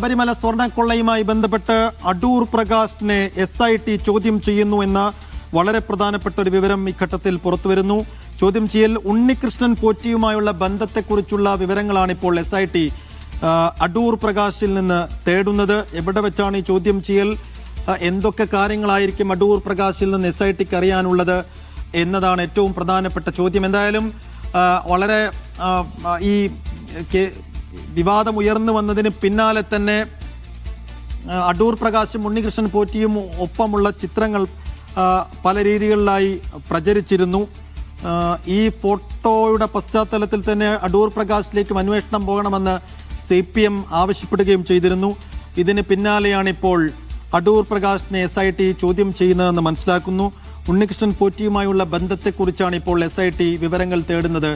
ശബരിമല സ്വർണ്ണക്കൊള്ളയുമായി ബന്ധപ്പെട്ട് അടൂർ പ്രകാശിനെ SIT ചോദ്യം ചെയ്യുന്നു എന്ന വളരെ പ്രധാനപ്പെട്ട ഒരു വിവരം ഇഘട്ടത്തിൽ പുറത്തുവരുന്നു. ചോദ്യം ചെയ്യൽ ഉണ്ണികൃഷ്ണൻ പോറ്റിയുമായുള്ള ബന്ധത്തെക്കുറിച്ചുള്ള വിവരങ്ങളാണ് ഇപ്പോൾ SIT അടൂർ പ്രകാശിൽ നിന്ന് തേടുന്നത്. എവിടെ വെച്ചാണ് ഈ ചോദ്യം ചെയ്യൽ, എന്തൊക്കെ കാര്യങ്ങളായിരിക്കും അടൂർ പ്രകാശിൽ നിന്ന് SITക്ക് അറിയാനുള്ളത് എന്നതാണ് ഏറ്റവും പ്രധാനപ്പെട്ട ചോദ്യം. എന്തായാലും വളരെ ഈ വിവാദം ഉയർന്നു വന്നതിന് പിന്നാലെ തന്നെ അടൂർ പ്രകാശും ഉണ്ണികൃഷ്ണൻ പോറ്റിയും ഒപ്പമുള്ള ചിത്രങ്ങൾ പല രീതികളിലായി പ്രചരിച്ചിരുന്നു. ഈ ഫോട്ടോയുടെ പശ്ചാത്തലത്തിൽ തന്നെ അടൂർ പ്രകാശിലേക്കും അന്വേഷണം പോകണമെന്ന് CPM ആവശ്യപ്പെടുകയും ചെയ്തിരുന്നു. ഇതിന് പിന്നാലെയാണ് ഇപ്പോൾ അടൂർ പ്രകാശിനെ SIT ചോദ്യം ചെയ്യുന്നതെന്ന് മനസ്സിലാക്കുന്നു. ഉണ്ണികൃഷ്ണൻ പോറ്റിയുമായുള്ള ബന്ധത്തെക്കുറിച്ചാണ് ഇപ്പോൾ SIT വിവരങ്ങൾ തേടുന്നത്.